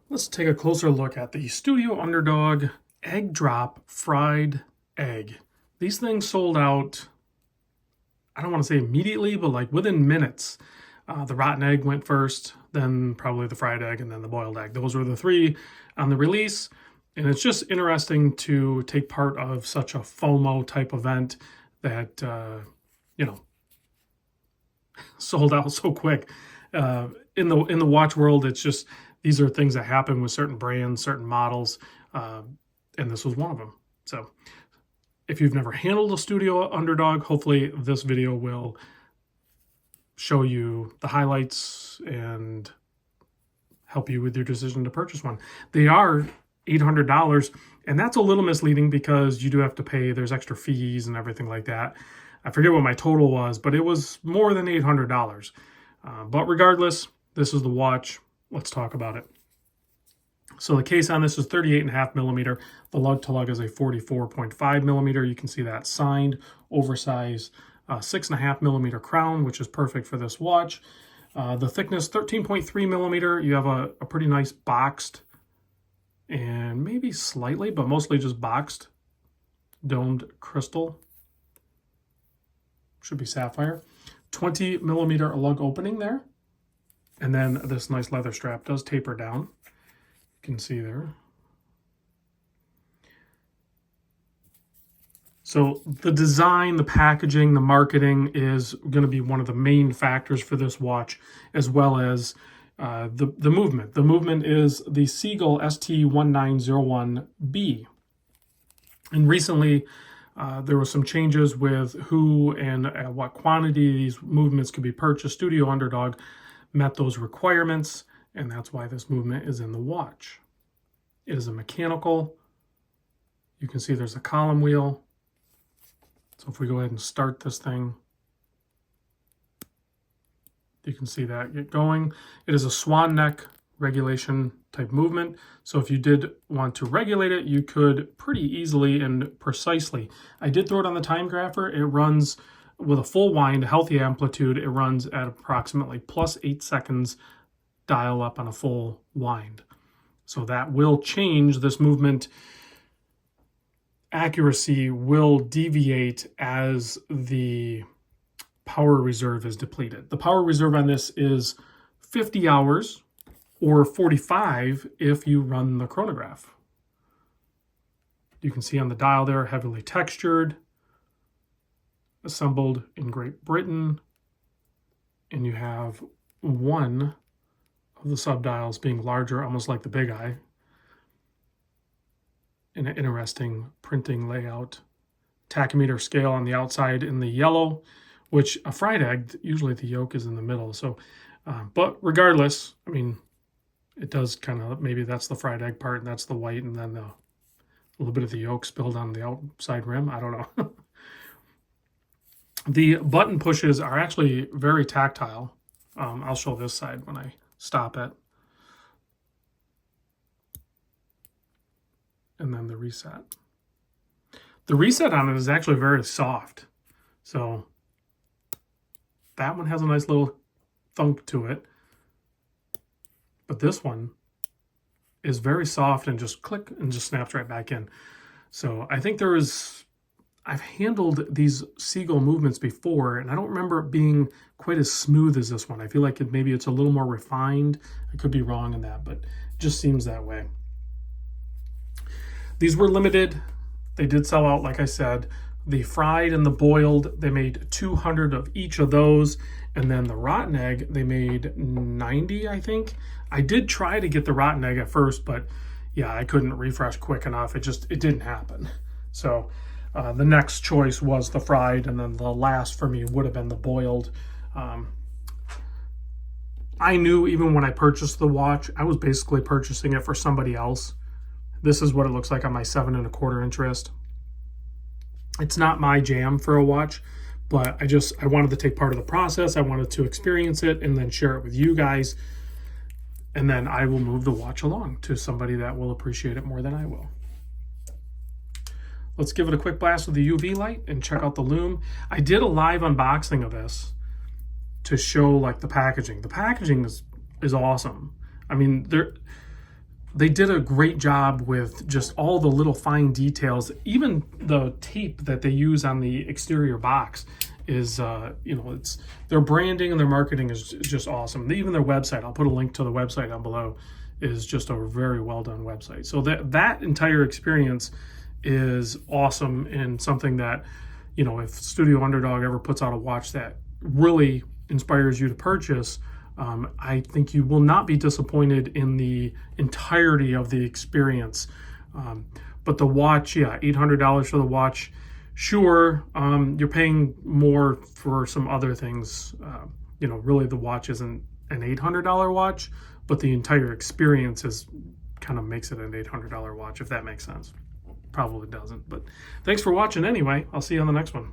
Let's take a closer look at the Studio Underdog Egg Drop Fried Egg. These things sold out, I don't want to say immediately, but like within minutes. The rotten egg went first, then probably the fried egg, and then the boiled egg. Those were the three on the release. And it's just interesting to take part of such a FOMO type event that, sold out so quick. In the watch world, it's just, these are things that happen with certain brands, certain models, and this was one of them. So if you've never handled a Studio Underdog, hopefully this video will show you the highlights and help you with your decision to purchase one. They are $800, and that's a little misleading because you do have to pay, there's extra fees and everything like that. I forget what my total was, but it was more than $800. But regardless, this is the watch. Let's talk about it. So the case on this is 38.5 millimeter. The lug to lug is a 44.5 millimeter. You can see that signed, oversized 6.5 millimeter crown, which is perfect for this watch. The thickness 13.3 millimeter. You have a pretty nice boxed and maybe slightly, but mostly just boxed domed crystal. Should be sapphire. 20 millimeter lug opening there. And then this nice leather strap does taper down. You can see there. So the design, the packaging, the marketing is going to be one of the main factors for this watch, as well as the movement. The movement is the Seagull ST1901B. And recently, there were some changes with who and at what quantity these movements could be purchased. Studio Underdog met those requirements, and that's why this movement is in the watch. It is a mechanical. You can see there's a column wheel. So if we go ahead and start this thing, you can see that get going. It is a swan neck regulation type movement. So if you did want to regulate it, you could pretty easily and precisely. I did throw it on the time grapher. It runs with a full wind, healthy amplitude. It runs at approximately +8 seconds dial up on a full wind. So that will change. This movement accuracy will deviate as the power reserve is depleted. The power reserve on this is 50 hours or 45 if you run the chronograph. You can see on the dial there, heavily textured, assembled in Great Britain, and you have one of the subdials being larger, almost like the big eye, in an interesting printing layout. Tachymeter scale on the outside in the yellow, which a fried egg, usually the yolk is in the middle. So, but regardless, I mean, it does kind of, maybe that's the fried egg part and that's the white, and then a little bit of the yolk spilled on the outside rim. I don't know. The button pushes are actually very tactile. I'll show this side when I stop it. And then the reset. The reset on it is actually very soft. So that one has a nice little thunk to it. But this one is very soft and just click and just snaps right back in. So I think I've handled these Seagull movements before, and I don't remember it being quite as smooth as this one. I feel like maybe it's a little more refined. I could be wrong in that, but it just seems that way. These were limited. They did sell out, like I said. The fried and the boiled, they made 200 of each of those. And then the rotten egg, they made 90, I think. I did try to get the rotten egg at first, but yeah, I couldn't refresh quick enough. It didn't happen. So the next choice was the fried, and then the last for me would have been the boiled. I knew even when I purchased the watch, I was basically purchasing it for somebody else. This is what it looks like on my 7 1/4 inch wrist. It's not my jam for a watch, but I wanted to take part of the process. I wanted to experience it and then share it with you guys. And then I will move the watch along to somebody that will appreciate it more than I will. Let's give it a quick blast with the UV light and check out the Lume. I did a live unboxing of this to show like the packaging. The packaging is awesome. I mean, they did a great job with just all the little fine details. Even the tape that they use on the exterior box is, it's their branding and their marketing is just awesome. Even their website, I'll put a link to the website down below, is just a very well done website. So that entire experience is awesome, and something that, if Studio Underdog ever puts out a watch that really inspires you to purchase, I think you will not be disappointed in the entirety of the experience. But the watch, yeah, $800 for the watch. Sure, you're paying more for some other things. Really the watch isn't an $800 watch, but the entire experience kind of makes it an $800 watch, if that makes sense. Probably doesn't, but thanks for watching anyway. I'll see you on the next one.